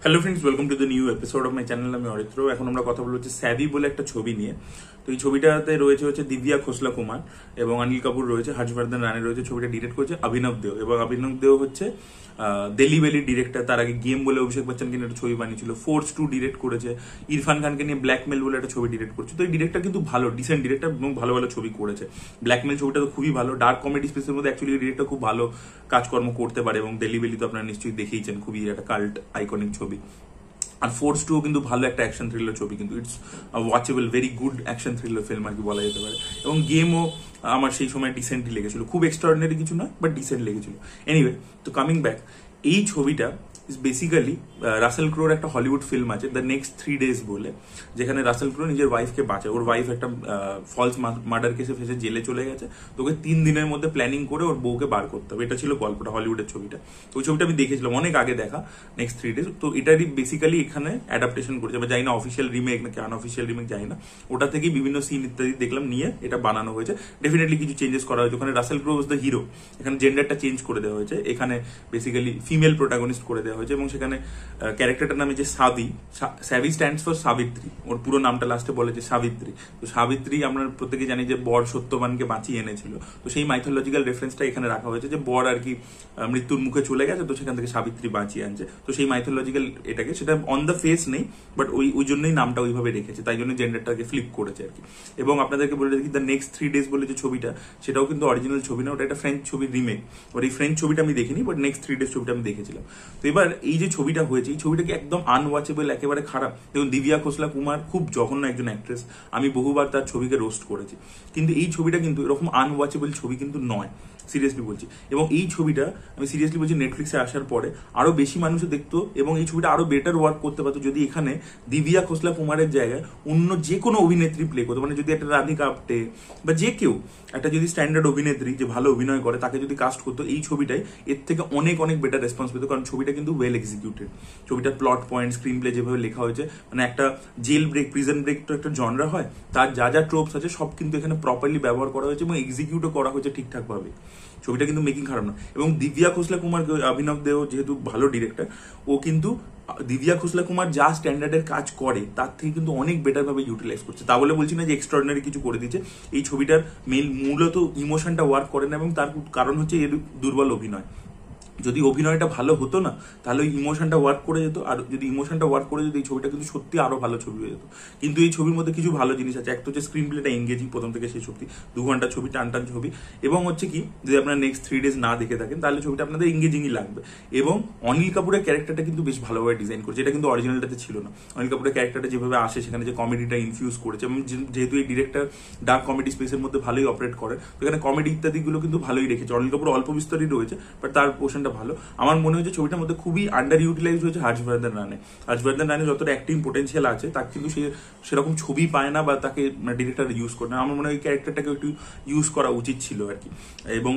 Hello friends, welcome to the new episode of my channel. আমি অরিত্র। এখন আমরা কথা বলবো হচ্ছে স্যাভি বলে একটা ছবি নিয়ে। তো এই ছবিটাতে রয়েছে হচ্ছে দিব্যা খোসলা কুমার এবং অনিল কাপুর রয়েছে, হর্ষবর্ধন রানে রয়েছে। ছবিটা ডিরেক্ট করেছে অভিনব দেও এবং অভিনব দেও হচ্ছে দিল্লি বেলি ডিরেক্টর। তার আগে গেম বলে অভিষেক বচ্চনকে নিয়ে একটা ছবি বানিয়েছিল। ফোর্স 2 ডিরেক্ট করেছে। ইরফান খানকে নিয়ে ব্ল্যাকমেল বলে একটা ছবি ডিরেক্ট করছে। তো এই ডিরেক্টর কিন্তু ভালো, ডিসেন্ট ডিরেক্টর এবং ভালো ভালো ছবি করেছে। ব্ল্যাকমেল ছবিটা তো খুবই ভালো। ডার্ক কমেডি স্পেসের মধ্যে অ্যাকচুয়ালি ডিরেক্টর খুব ভালো কাজকর্ম করতে পারে এবং দিল্লি বেলি তো আপনারা নিশ্চয়ই দেখেইছেন, খুবই একটা কাল্ট আইকনিক ছবি। আর ফোর্স 2 কিন্তু ভালো একটা অ্যাকশন থ্রিলার ছবি, কিন্তু it's watchable, very good action thriller film আর কি বলা যেতে পারে। এবং গেমও আমার সেই সময় ডিসেন্টলি লেগেছিল, খুব এক্সট্রাঅর্ডিনারি কিছু না, বাট ডিসেন্ট লেগেছিল। এনিওয়ে, তো কামিং ব্যাক, এই ছবিটা ইজ বেসিক্যালি রাসেল ক্রোর একটা হলিউড ফিল্ম আছে দ্য নেক্সট 3 ডেজ বলে, যেখানে রাসেল ক্রো নিজের ওয়াইফকে বাঁচায়। ওর ওয়াইফ একটা ফলস মার্ডার কেসে ফেসে জেলে চলে গেছে। তো ওকে 3 দিনের মধ্যে প্ল্যানিং করে ওর বউকে বার করতে হবে। এটা ছিল গল্পটা, হলিউডের ছবিটা। তো ওই ছবিটা আমি দেখেছিলাম অনেক আগে দেখা, নেক্সট 3 ডেজ। তো এটারই বেসিক্যালি এখানে অ্যাডাপ্টেশন করেছে। আমি জানি না অফিসিয়াল রিমেক নাকি আনঅফিসিয়াল রিমেক, জানি না। ওটা থেকেই বিভিন্ন সিন ইত্যাদি দেখলাম নিয়ে এটা বানানো হয়েছে। ডেফিনেটলি কিছু চেঞ্জেস করা হয়েছে। ওখানে রাসেল ক্রো ওয়াজ দ্য হিরো, এখানে জেন্ডারটা চেঞ্জ করে দেওয়া হয়েছে। এখানে বেসিক্যালি ফিমেল প্রোটাগনিস্ট করে দেওয়া হয়েছে এবং সেখানে ক্যারেক্টারটার নামে যে স্যাভি স্ট্যান্ডস ফর সাবিত্রী। ওর পুরো নামটা লাস্টে বলেছে সাবিত্রী। তো সাবিত্রী আমরা প্রত্যেকে জানি যে বর সত্যবানকে বাঁচিয়ে এনেছিল। তো সেই মাইথোলজিক্যাল রেফারেন্সটা এখানে রাখা হয়েছে যে বর আর কি মৃত্যুর মুখে চলে গেছে, তো সেখান থেকে সাবিত্রী বাঁচিয়ে আনছে। তো সেই মাইথোলজিক্যাল এটাকে, সেটা অন দ্য ফেস নেই, বাট ওই জন্যই নামটা ওইভাবে রেখেছে, তাই জন্য জেন্ডারটাকে ফ্লিপ করেছে আর কি। এবং আপনাদেরকে বলে রাখি, দ্য নেক্সট 3 ডেজ বলে যে ছবিটা, সেটাও কিন্তু অরিজিনাল ছবি না, ওটা একটা ফ্রেঞ্চ ছবির রিমেক। ওর এই ফ্রেঞ্চ ছবিটা আমি দেখিনি, বাট নেক্সট 3 ডেজ ছবিটা আমি দেখেছিলাম। তো এবার এই যে ছবিটা হয়েছে, এই ছবিটাকে একদম আনওয়াচেবল, একেবারে খারাপ। দেখুন, দিব্যা খোসলা কুমার খুব জঘন্য একজন অ্যাক্ট্রেস, আমি বহুবার তার ছবিকে রোস্ট করেছি, কিন্তু এই ছবিটা কিন্তু এরকম আনওয়াচেবল ছবি কিন্তু নয়, সিরিয়াসলি বলছি। এবং এই ছবিটা আমি সিরিয়াসলি বলছি, নেটফ্লিক্সে আসার পরে আরো বেশি মানুষ দেখতো এবং এই ছবিটা আরো বেটার ওয়ার্ক করতে পারতো যদি এখানে দিব্যা খোসলা কুমারের জায়গায় অন্য যে কোনো অভিনেত্রী প্লে করতো। মানে যদি একটা রাধিকা আপ্টে বা যে কেউ একটা যদি স্ট্যান্ডার্ড অভিনেত্রী যে ভালো অভিনয় করে তাকে যদি কাস্ট করতো, এই ছবিটাই এর থেকে অনেক অনেক বেটার রেসপন্স পেতো। কারণ ছবিটা কিন্তু ওয়েল এক্সিকিউটেড। ছবিটার প্লট পয়েন্ট, স্ক্রিন প্লে যেভাবে লেখা হয়েছে, মানে একটা জেল ব্রেক, প্রিজন ব্রেক তো একটা জনরা হয়, তার যা যা ট্রোপস আছে সব কিন্তু এখানে প্রপারলি ব্যবহার করা হয়েছে এবং এক্সিকিউটও করা হয়েছে ঠিকঠাক ভাবে। ছবিটা কিন্তু মেকিং খারাপ না। এবং দিব্যা খোসলা কুমার, অভিনব দেও যেহেতু ভালো ডিরেক্টর, ও কিন্তু দিব্যা খোসলা কুমার যা স্ট্যান্ডার্ডের কাজ করে তার থেকে কিন্তু অনেক বেটার ভাবে ইউটিলাইজ করছে। তা বলে বলছি না যে এক্সট্রাঅর্ডিনারি কিছু করে দিচ্ছে। এই ছবিটার মূলত ইমোশনটা ওয়ার্ক করে না এবং তার কারণ হচ্ছে এর দুর্বল অভিনয়। যদি অভিনয়টা ভালো হতো না, তাহলে ওই ইমোশনটা ওয়ার্ক করে যেত। আর যদি ইমোশনটা ওয়ার্ক করে যেত, এই ছবিটা কিন্তু সত্যি আরো ভালো ছবি হয়ে যেত। কিন্তু এই ছবির মধ্যে কিছু ভালো জিনিস আছে। এক তো হচ্ছে স্ক্রিন প্লেটা এঙ্গেজিং প্রথম থেকে শেষ অব্দি, 2 ঘন্টা ছবি, টান টান ছবি। এবং হচ্ছে কি, যদি আপনারা নেক্সট 3 ডেজ না দেখে থাকেন তাহলে ছবিটা আপনাদের এঙ্গেজিংই লাগবে। এবং অনিল কাপুরের ক্যারেক্টারটা কিন্তু বেশ ভালোভাবে ডিজাইন করেছে, এটা কিন্তু অরিজিনালটাতে ছিল না। অনিল কাপুরের ক্যারেক্টারটা যেভাবে আসে, সেখানে যে কমেডিটা ইনফিউজ করেছে, এবং যেহেতু এই ডিরেক্টর ডার্ক কমেডি স্পেসের মধ্যে ভালোই অপারেট করে, তো এখানে কমেডি ইত্যাদিগুলো কিন্তু ভালোই রেখেছে। অনিল কাপুর অল্প বিস্তরই রয়েছে, বাট তার পোর্শনটা ভালো। আমার মনে হয়েছে ছবিটার মধ্যে খুবই আন্ডার ইউটিলাইজ হয়েছে হর্ষবর্ধন রানে। হর্ষবর্ধন রানে যতটা অ্যাক্টিং পোটেন্সিয়াল আছে, তার কিন্তু সে সেরকম ছবি পায় না বা তাকে ডিরেক্টর ইউজ করে না। আমার মনে হয় ক্যারেক্টারটাকে একটু ইউজ করা উচিত ছিল আর কি। এবং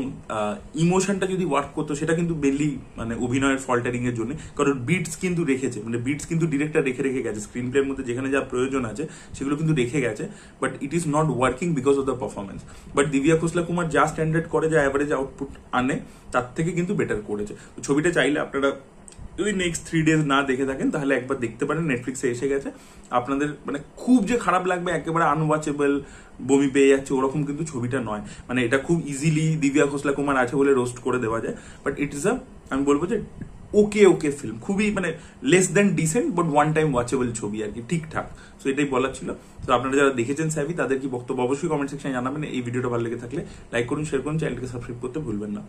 ইমোশনটা যদি ওয়ার্ক করতো, সেটা কিন্তু মেনলি মানে অভিনয়ের ফল্টারিং এর জন্য, কারণ বিটস কিন্তু রেখেছে, মানে বিটস কিন্তু ডিরেক্টর রেখে রেখে গেছে স্ক্রিন প্লের মধ্যে, যেখানে যা প্রয়োজন আছে সেগুলো কিন্তু রেখে গেছে, but it is not working because of the performance. But Divya Khosla Kumar যা স্ট্যান্ডার্ড করে, যা অ্যাভারেজ আউটপুট আনে, তার থেকে কিন্তু বেটার করেছে। ছবিটা চাইলে আপনারা যদি নেক্সট 3 ডেজ না দেখে থাকেন তাহলে একবার দেখতে পারেন, নেটফ্লিক্সে এসে গেছে। আপনাদের মানে খুব যে খারাপ লাগবে, একেবারে আনওয়াচেবল, বমি পেয়ে যাচ্ছে, ওরকম কিন্তু ছবিটা নয়। মানে এটা খুব ইজিলি দিব্যা খোসলা কুমার আছে বলে রোস্ট করে দেওয়া যায়, বাট ইট ইজ আমি বলবো যে ওকে ফিল্ম, খুবই মানে less than decent but one time watchable ছবি আর কি, ঠিকঠাক। তো এটাই বলার ছিল। তো আপনারা যারা দেখেছেন স্যাভি, তাদের কি বক্তব্য অবশ্যই কমেন্ট সেকশনে জানাবেন। এই ভিডিওটা ভালো লেগে থাকলে লাইক করুন, শেয়ার করুন, চ্যানেলকে সাবস্ক্রাইব করতে ভুলবেন না।